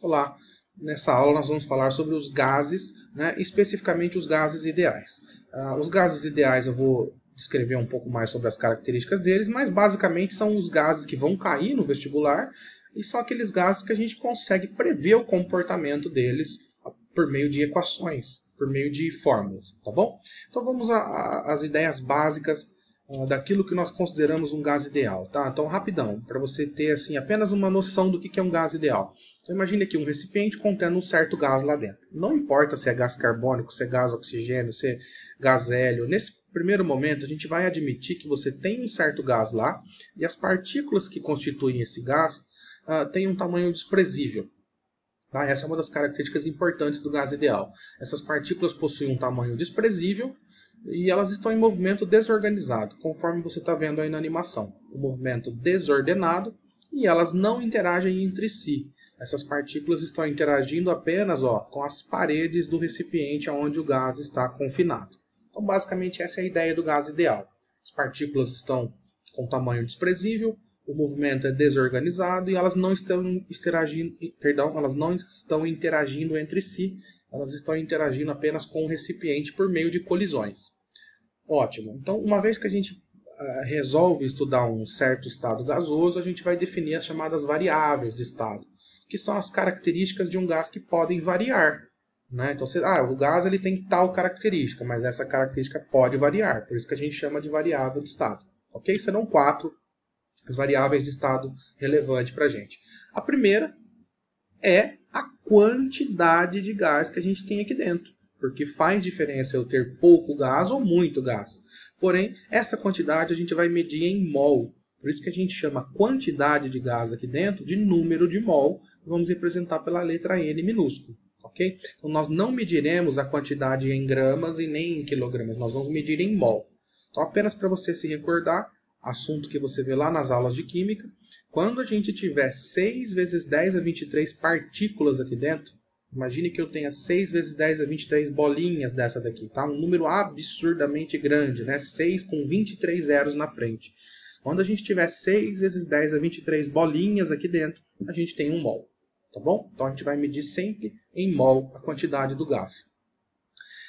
Olá, nessa aula nós vamos falar sobre os gases, né, especificamente os gases ideais. Os gases ideais eu vou descrever um pouco mais sobre as características deles, mas basicamente são os gases que vão cair no vestibular e são aqueles gases que a gente consegue prever o comportamento deles por meio de equações, por meio de fórmulas, tá bom? Então vamos às ideias básicas daquilo que nós consideramos um gás ideal, tá? Então, rapidão, para você ter assim apenas uma noção do que é um gás ideal. Então, imagine aqui um recipiente contendo um certo gás lá dentro. Não importa se é gás carbônico, se é gás oxigênio, se é gás hélio. Nesse primeiro momento, a gente vai admitir que você tem um certo gás lá e as partículas que constituem esse gás têm um tamanho desprezível. Tá? Essa é uma das características importantes do gás ideal. Essas partículas possuem um tamanho desprezível e elas estão em movimento desorganizado, conforme você está vendo aí na animação. Um movimento desordenado e elas não interagem entre si. Essas partículas estão interagindo apenas com as paredes do recipiente onde o gás está confinado. Então, basicamente, essa é a ideia do gás ideal. As partículas estão com tamanho desprezível, o movimento é desorganizado e elas não estão interagindo entre si. Elas estão interagindo apenas com o recipiente por meio de colisões. Ótimo. Então, uma vez que a gente resolve estudar um certo estado gasoso, a gente vai definir as chamadas variáveis de estado, que são as características de um gás que podem variar. Né? Então, o gás ele tem tal característica, mas essa característica pode variar. Por isso que a gente chama de variável de estado. Ok? Serão 4 as variáveis de estado relevantes para a gente. A primeira é a quantidade de gás que a gente tem aqui dentro. Porque faz diferença eu ter pouco gás ou muito gás. Porém, essa quantidade a gente vai medir em mol. Por isso que a gente chama a quantidade de gás aqui dentro de número de mol. Vamos representar pela letra N minúsculo. Okay? Então, nós não mediremos a quantidade em gramas e nem em quilogramas. Nós vamos medir em mol. Então, apenas para você se recordar, assunto que você vê lá nas aulas de química, quando a gente tiver 6 vezes 10 a 23 partículas aqui dentro, imagine que eu tenha 6 vezes 10 a 23 bolinhas dessa daqui, tá? Um número absurdamente grande, né? 6 com 23 zeros na frente. Quando a gente tiver 6 vezes 10 a 23 bolinhas aqui dentro, a gente tem 1 mol, tá bom? Então a gente vai medir sempre em mol a quantidade do gás.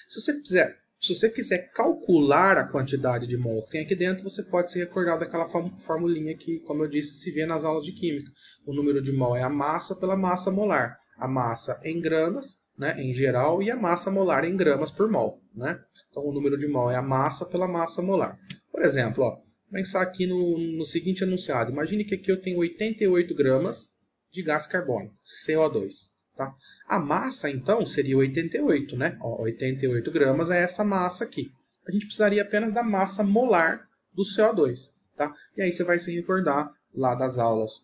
Se você quiser calcular a quantidade de mol que tem aqui dentro, você pode se recordar daquela formulinha que, como eu disse, se vê nas aulas de química. O número de mol é a massa pela massa molar. A massa em gramas, né, em geral, e a massa molar em gramas por mol. Né? Então, o número de mol é a massa pela massa molar. Por exemplo, pensar aqui no seguinte enunciado. Imagine que aqui eu tenho 88 gramas de gás carbônico, CO2. Tá? A massa, então, seria 88, né? 88 gramas é essa massa aqui. A gente precisaria apenas da massa molar do CO2. Tá? E aí você vai se recordar lá das aulas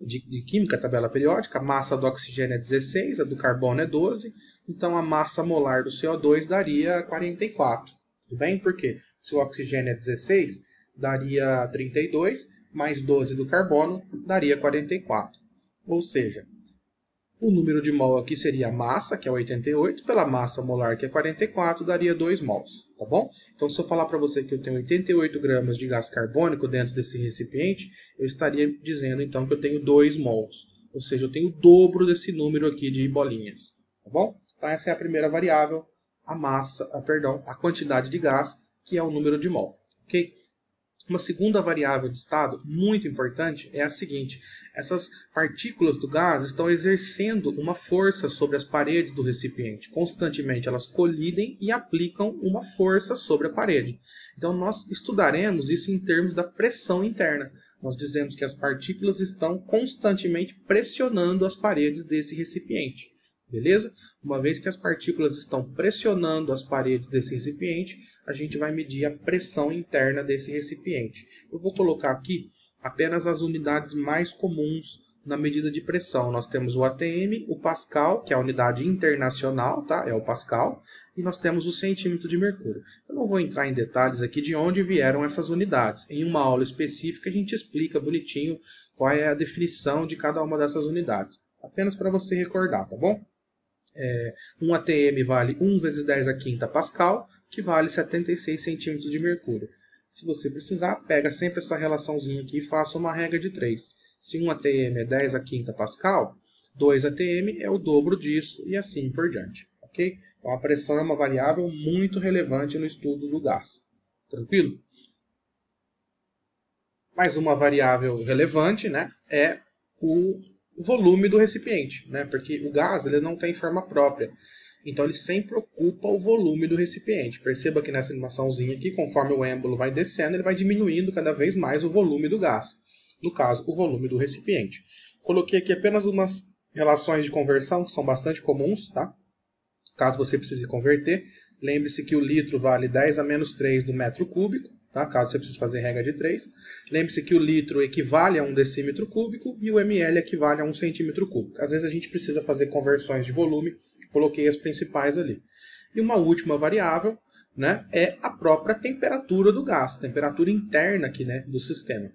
de química, tabela periódica. A massa do oxigênio é 16, a do carbono é 12. Então, a massa molar do CO2 daria 44. Tudo bem? Por quê? Se o oxigênio é 16, daria 32, mais 12 do carbono, daria 44. Ou seja, o número de mol aqui seria a massa, que é 88, pela massa molar, que é 44, daria 2 mols, tá bom? Então, se eu falar para você que eu tenho 88 gramas de gás carbônico dentro desse recipiente, eu estaria dizendo, então, que eu tenho 2 mols. Ou seja, eu tenho o dobro desse número aqui de bolinhas, tá bom? Então, essa é a primeira variável, a quantidade de gás, que é o número de mol, ok? Uma segunda variável de estado muito importante é a seguinte: essas partículas do gás estão exercendo uma força sobre as paredes do recipiente. Constantemente elas colidem e aplicam uma força sobre a parede. Então nós estudaremos isso em termos da pressão interna. Nós dizemos que as partículas estão constantemente pressionando as paredes desse recipiente. Beleza? Uma vez que as partículas estão pressionando as paredes desse recipiente, a gente vai medir a pressão interna desse recipiente. Eu vou colocar aqui apenas as unidades mais comuns na medida de pressão. Nós temos o ATM, o Pascal, que é a unidade internacional, tá? É o Pascal, e nós temos o centímetro de mercúrio. Eu não vou entrar em detalhes aqui de onde vieram essas unidades. Em uma aula específica a gente explica bonitinho qual é a definição de cada uma dessas unidades. Apenas para você recordar, tá bom? Um ATM vale 1 vezes 10 a quinta Pascal, que vale 76 centímetros de mercúrio. Se você precisar, pega sempre essa relaçãozinha aqui e faça uma regra de 3. Se um ATM é 10 a quinta Pascal, 2 atm é o dobro disso e assim por diante. Ok? Então a pressão é uma variável muito relevante no estudo do gás. Tranquilo? Mais uma variável relevante, né, é o volume do recipiente, né, porque o gás ele não tem forma própria. Então ele sempre ocupa o volume do recipiente. Perceba que nessa animaçãozinha aqui, conforme o êmbolo vai descendo, ele vai diminuindo cada vez mais o volume do gás. No caso, o volume do recipiente. Coloquei aqui apenas umas relações de conversão que são bastante comuns, tá? Caso você precise converter, lembre-se que o litro vale 10 a menos 3 do metro cúbico, tá? Caso você precise fazer regra de 3. Lembre-se que o litro equivale a 1 decímetro cúbico e o ml equivale a 1 centímetro cúbico. Às vezes a gente precisa fazer conversões de volume, coloquei as principais ali. E uma última variável, né, é a própria temperatura do gás, temperatura interna aqui, né, do sistema.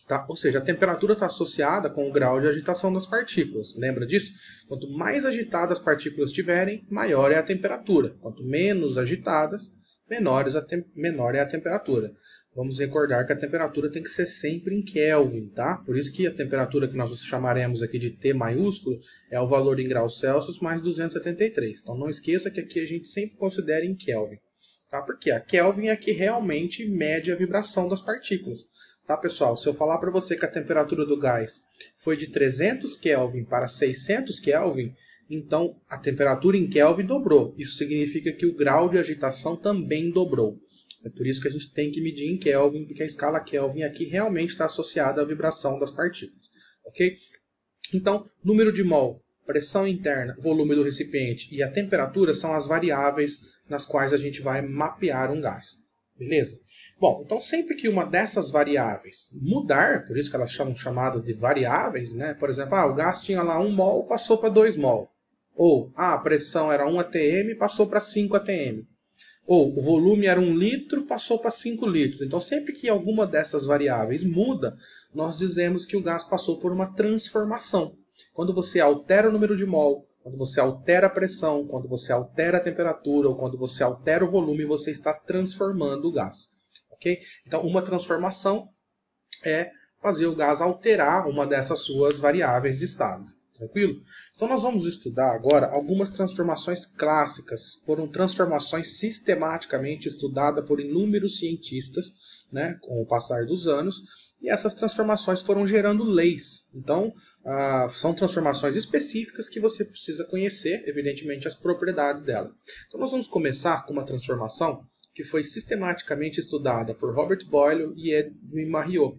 Tá? Ou seja, a temperatura está associada com o grau de agitação das partículas. Lembra disso? Quanto mais agitadas as partículas estiverem, maior é a temperatura. Quanto menos agitadas, menor é a temperatura. Vamos recordar que a temperatura tem que ser sempre em Kelvin, tá? Por isso que a temperatura que nós chamaremos aqui de T maiúsculo é o valor em graus Celsius mais 273. Então não esqueça que aqui a gente sempre considera em Kelvin. Tá? Porque a Kelvin é que realmente mede a vibração das partículas. Tá, pessoal? Se eu falar para você que a temperatura do gás foi de 300 Kelvin para 600 Kelvin, então a temperatura em Kelvin dobrou. Isso significa que o grau de agitação também dobrou. É por isso que a gente tem que medir em Kelvin, porque a escala Kelvin aqui realmente está associada à vibração das partículas. Ok? Então, número de mol, pressão interna, volume do recipiente e a temperatura são as variáveis nas quais a gente vai mapear um gás. Beleza? Bom, então sempre que uma dessas variáveis mudar, por isso que elas são chamadas de variáveis, né? Por exemplo, o gás tinha lá 1 mol, passou para 2 mol. Ou a pressão era 1 atm, passou para 5 atm. Ou o volume era 1 litro, passou para 5 litros. Então sempre que alguma dessas variáveis muda, nós dizemos que o gás passou por uma transformação. Quando você altera o número de mol, quando você altera a pressão, quando você altera a temperatura ou quando você altera o volume, você está transformando o gás. Okay? Então, uma transformação é fazer o gás alterar uma dessas suas variáveis de estado. Tranquilo? Então, nós vamos estudar agora algumas transformações clássicas. Foram transformações sistematicamente estudadas por inúmeros cientistas, né, com o passar dos anos. E essas transformações foram gerando leis. Então, são transformações específicas que você precisa conhecer, evidentemente, as propriedades dela. Então, nós vamos começar com uma transformação que foi sistematicamente estudada por Robert Boyle e Edwin Marriot.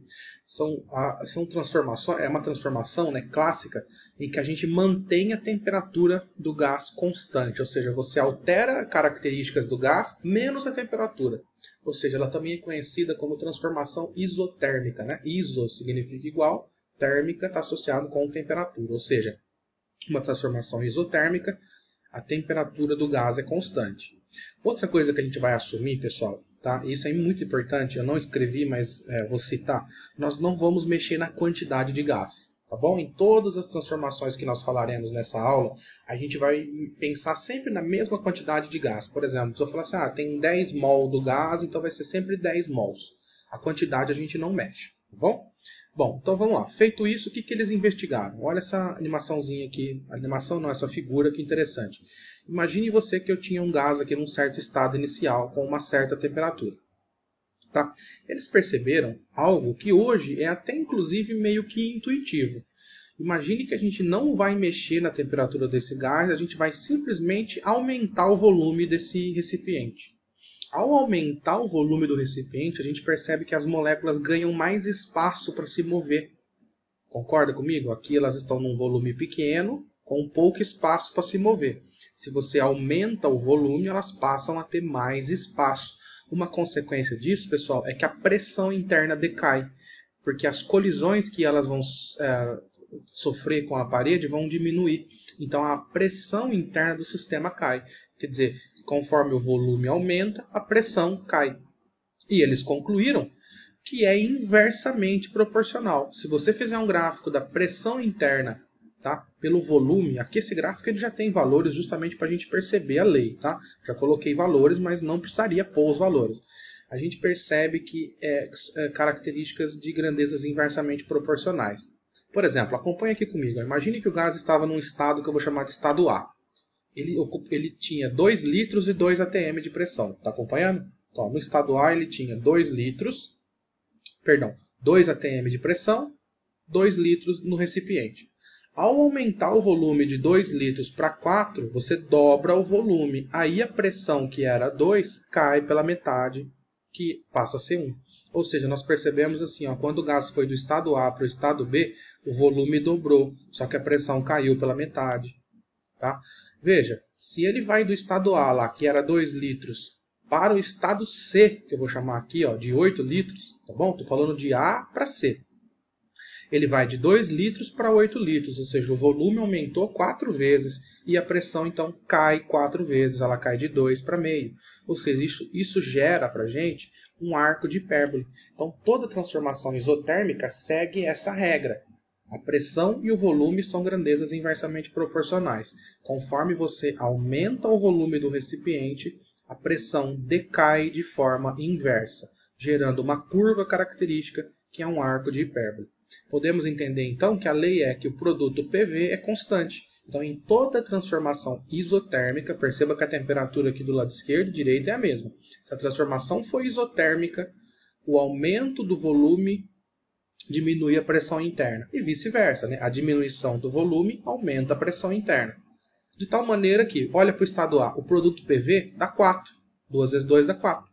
É uma transformação, né, clássica em que a gente mantém a temperatura do gás constante. Ou seja, você altera características do gás menos a temperatura. Ou seja, ela também é conhecida como transformação isotérmica. Né? Iso significa igual, térmica está associado com temperatura. Ou seja, uma transformação isotérmica, a temperatura do gás é constante. Outra coisa que a gente vai assumir, pessoal, tá? Isso é muito importante, eu não escrevi, mas vou citar. Nós não vamos mexer na quantidade de gás. Tá bom? Em todas as transformações que nós falaremos nessa aula, a gente vai pensar sempre na mesma quantidade de gás. Por exemplo, se eu falar assim, tem 10 mol do gás, então vai ser sempre 10 mols. A quantidade a gente não mexe, tá bom? Bom, então vamos lá. Feito isso, o que eles investigaram? Olha essa animaçãozinha aqui. Animação não, essa figura, que interessante. Imagine você que eu tinha um gás aqui num certo estado inicial, com uma certa temperatura. Tá? Eles perceberam algo que hoje é até inclusive meio que intuitivo. Imagine que a gente não vai mexer na temperatura desse gás, a gente vai simplesmente aumentar o volume desse recipiente. Ao aumentar o volume do recipiente, a gente percebe que as moléculas ganham mais espaço para se mover. Concorda comigo? Aqui elas estão num volume pequeno, com pouco espaço para se mover. Se você aumenta o volume, elas passam a ter mais espaço. Uma consequência disso, pessoal, é que a pressão interna decai, porque as colisões que elas vão sofrer com a parede vão diminuir. Então a pressão interna do sistema cai. Quer dizer, conforme o volume aumenta, a pressão cai. E eles concluíram que é inversamente proporcional. Se você fizer um gráfico da pressão interna, tá, pelo volume, aqui esse gráfico ele já tem valores justamente para a gente perceber a lei. Tá? Já coloquei valores, mas não precisaria pôr os valores. A gente percebe que características de grandezas inversamente proporcionais. Por exemplo, acompanhe aqui comigo. Imagine que o gás estava num estado que eu vou chamar de estado A. Ele tinha 2 litros e 2 atm de pressão. Está acompanhando? Então, no estado A ele tinha 2 atm de pressão, 2 litros no recipiente. Ao aumentar o volume de 2 litros para 4, você dobra o volume. Aí a pressão que era 2 cai pela metade, que passa a ser 1. Ou seja, nós percebemos assim, ó, quando o gás foi do estado A para o estado B, o volume dobrou, só que a pressão caiu pela metade. Tá? Veja, se ele vai do estado A, lá, que era 2 litros, para o estado C, que eu vou chamar aqui ó, de 8 litros, tá bom? Estou falando de A para C. Ele vai de 2 litros para 8 litros, ou seja, o volume aumentou 4 vezes e a pressão então cai 4 vezes, ela cai de 2 para meio. Ou seja, isso gera para a gente um arco de hipérbole. Então toda transformação isotérmica segue essa regra. A pressão e o volume são grandezas inversamente proporcionais. Conforme você aumenta o volume do recipiente, a pressão decai de forma inversa, gerando uma curva característica que é um arco de hipérbole. Podemos entender então que a lei é que o produto PV é constante. Então, em toda transformação isotérmica, perceba que a temperatura aqui do lado esquerdo e direito é a mesma. Se a transformação for isotérmica, o aumento do volume diminui a pressão interna. E vice-versa, né? A diminuição do volume aumenta a pressão interna. De tal maneira que, olha para o estado A, o produto PV dá 4. 2 vezes 2 dá 4.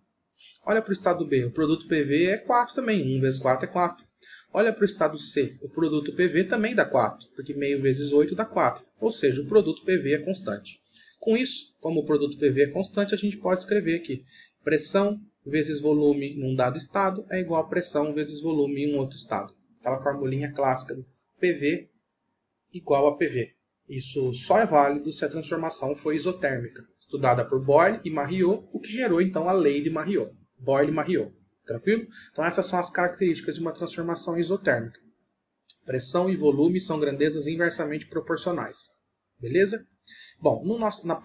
Olha para o estado B, o produto PV é 4 também. 1 vezes 4 é 4. Olha para o estado C, o produto PV também dá 4, porque meio vezes 8 dá 4. Ou seja, o produto PV é constante. Com isso, como o produto PV é constante, a gente pode escrever aqui: pressão vezes volume num dado estado é igual a pressão vezes volume em um outro estado. Aquela formulinha clássica do PV igual a PV. Isso só é válido se a transformação for isotérmica, estudada por Boyle e Mariot, o que gerou então a lei de Mariot. Boyle e Mariot. Tranquilo? Então essas são as características de uma transformação isotérmica. Pressão e volume são grandezas inversamente proporcionais. Beleza? Bom, na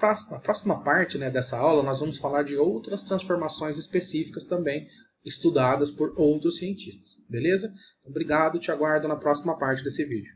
próxima parte, né, dessa aula, nós vamos falar de outras transformações específicas também, estudadas por outros cientistas. Beleza? Obrigado, te aguardo na próxima parte desse vídeo.